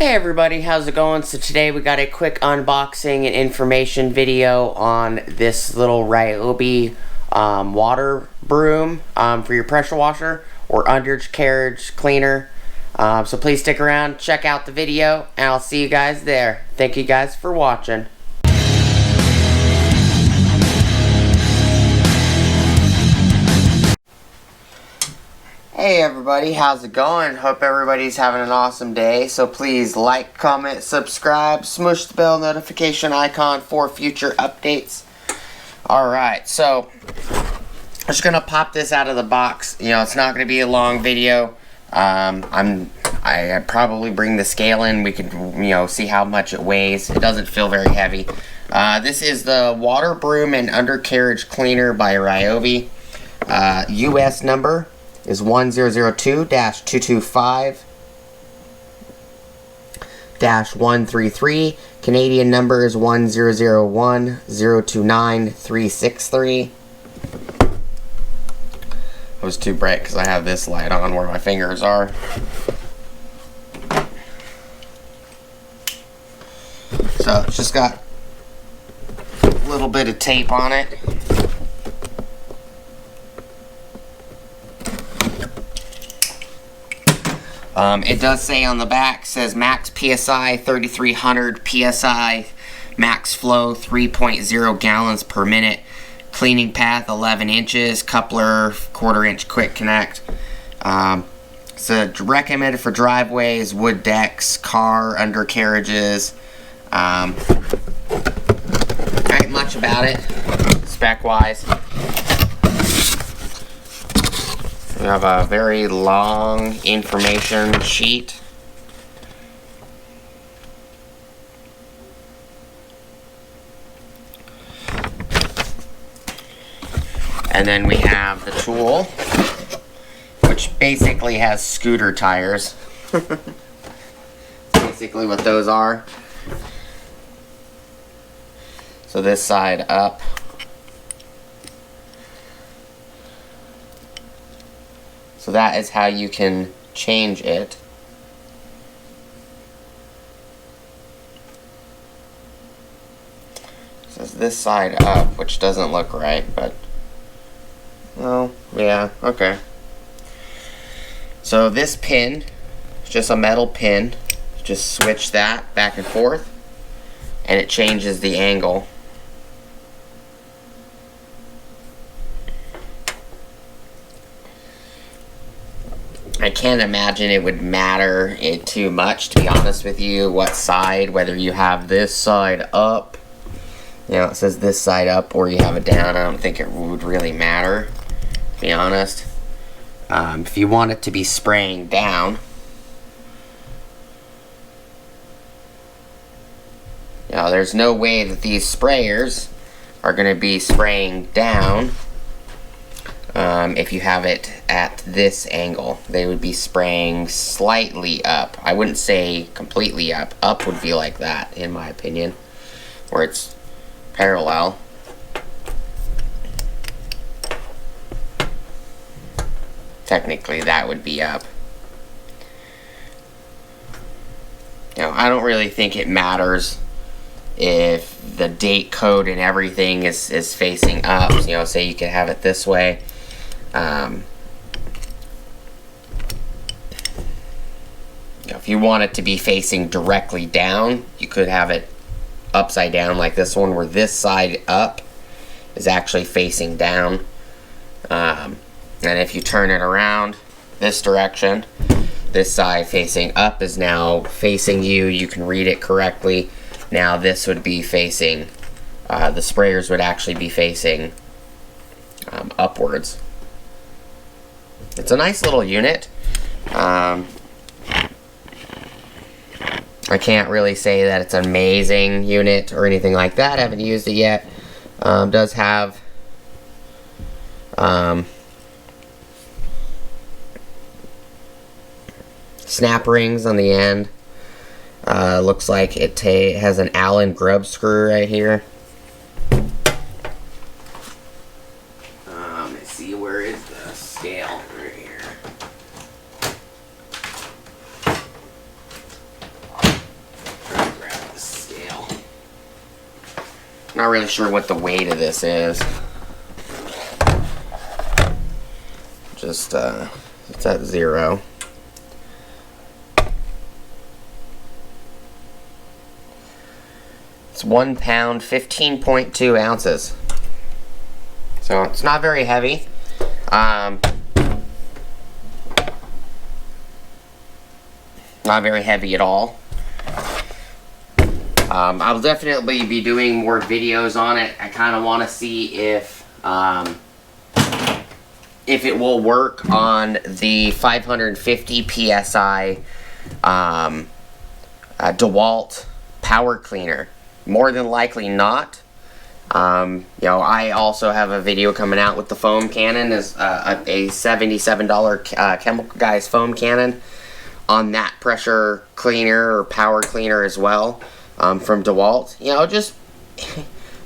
Hey everybody, how's it going? So today we got a quick unboxing and information video on this little Ryobi water broom for your pressure washer or undercarriage cleaner. So please stick around, check out the video, and I'll see you guys there. Thank you guys for watching. Hey everybody, how's it going? Hope everybody's having an awesome day. So please like, comment, subscribe, smush the bell notification icon for future updates. Alright, so I'm just gonna pop this out of the box. You know, it's not gonna be a long video. I probably bring the scale in. We could, see how much it weighs. It doesn't feel very heavy. This is the water broom and undercarriage cleaner by Ryobi. US number is 1002-225-133. Canadian number is 1001-029-363. It was too bright because I have this light on where my fingers are. So it's just got a little bit of tape on it. It does say on the back, says max PSI 3300 PSI, max flow 3.0 gallons per minute, cleaning path 11 inches, coupler 1/4 inch quick connect. It's recommended for driveways, wood decks, car undercarriages. Not much about it spec wise. We have a very long information sheet. And then we have the tool, which basically has scooter tires. Basically what those are. So this side up. So that is how you can change it. It says this side up, which doesn't look right, but oh, yeah, okay. So this pin is just a metal pin. Just switch that back and forth, and it changes the angle. I can't imagine it would matter too much, to be honest with you, what side, whether you have this side up, it says this side up, or you have it down. I don't think it would really matter, to be honest. If you want it to be spraying down, there's no way that these sprayers are going to be spraying down. If you have it at this angle, they would be spraying slightly up. I wouldn't say completely up. Up would be like that, in my opinion, where it's parallel. Technically, that would be up. I don't really think it matters if the date code and everything is facing up. Say you could have it this way. If you want it to be facing directly down, you could have it upside down like this one, where this side up is actually facing down. And if you turn it around this direction, this side facing up is now facing you. You can read it correctly. Now this would be facing, the sprayers would actually be facing upwards. It's a nice little unit. I can't really say that it's an amazing unit or anything like that. I haven't used it yet. Does have snap rings on the end. Looks like it has an Allen grub screw right here. Let's see, where is the scale? Right here. Not really sure what the weight of this is. Just, it's at 0. It's 1 pound, 15.2 ounces. So it's not very heavy. Not very heavy at all. I'll definitely be doing more videos on it. I kind of want to see if it will work on the 550 PSI DeWalt power cleaner. More than likely not. You know, I also have a video coming out with the foam cannon, as a $77 Chemical Guys foam cannon on that pressure cleaner or power cleaner as well, from DeWalt. You know, just,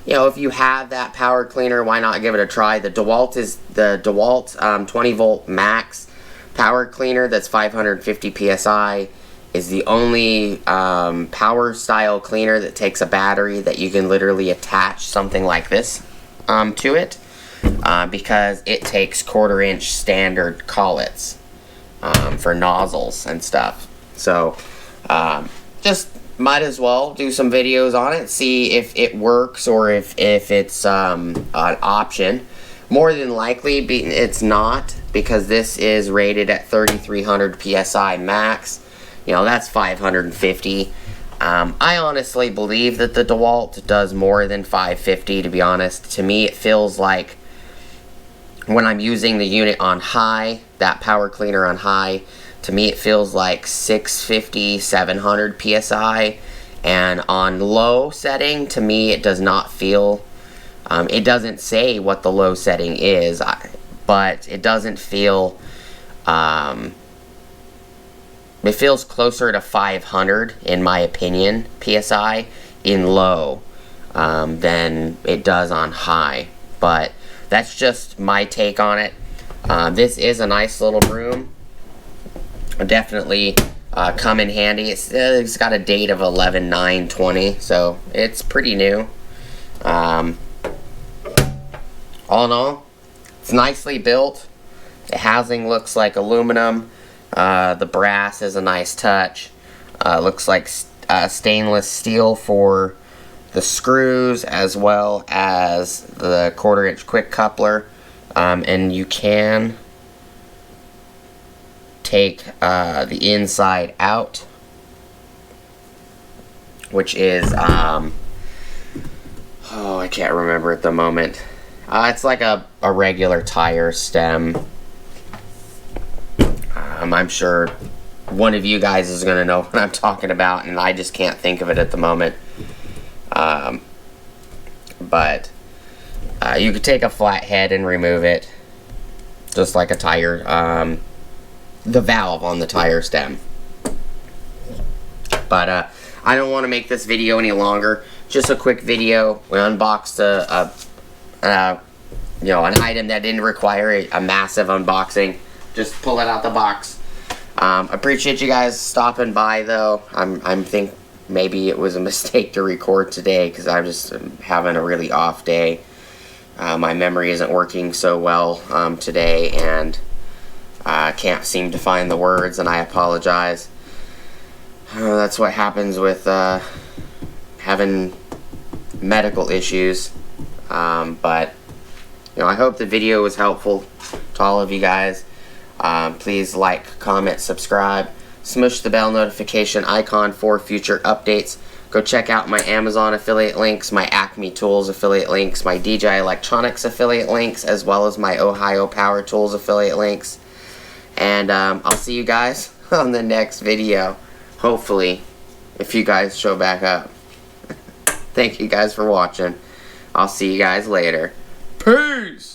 you know, if you have that power cleaner, why not give it a try? The DeWalt is the DeWalt 20 volt max power cleaner that's 550 PSI. Is the only power style cleaner that takes a battery that you can literally attach something like this to it, because it takes 1/4 inch standard collets for nozzles and stuff. So just might as well do some videos on it, see if it works or if it's an option. More than likely it's not, because this is rated at 3300 PSI max. You know, that's 550. I honestly believe that the DeWalt does more than 550, to be honest. To me, it feels like when I'm using the unit on high, that power cleaner on high, to me it feels like 650, 700 PSI. And on low setting, to me it does not feel, it doesn't say what the low setting is, but it doesn't feel, it feels closer to 500, in my opinion, PSI in low than it does on high. But that's just my take on it. This is a nice little broom. Definitely come in handy. It's got a date of 11/9/20, so it's pretty new. All in all, it's nicely built. The housing looks like aluminum. The brass is a nice touch. Looks like stainless steel for the screws, as well as the 1/4 inch quick coupler. And you can take the inside out, which is, oh, I can't remember at the moment. It's like a regular tire stem. I'm sure one of you guys is going to know what I'm talking about, and I just can't think of it at the moment. But you could take a flat head and remove it, just like a tire, the valve on the tire stem. But I don't want to make this video any longer. Just a quick video. We unboxed you know, an item that didn't require a massive unboxing. Just pull it out the box. Appreciate you guys stopping by, though. I think maybe it was a mistake to record today, because I'm just having a really off day. My memory isn't working so well today, and I can't seem to find the words, and I apologize. That's what happens with having medical issues. But you know, I hope the video was helpful to all of you guys. Please like, comment, subscribe, smush the bell notification icon for future updates. Go check out my Amazon affiliate links, my Acme Tools affiliate links, my DJI Electronics affiliate links, as well as my Ohio Power Tools affiliate links. And I'll see you guys on the next video, hopefully, if you guys show back up. Thank you guys for watching. I'll see you guys later. Peace!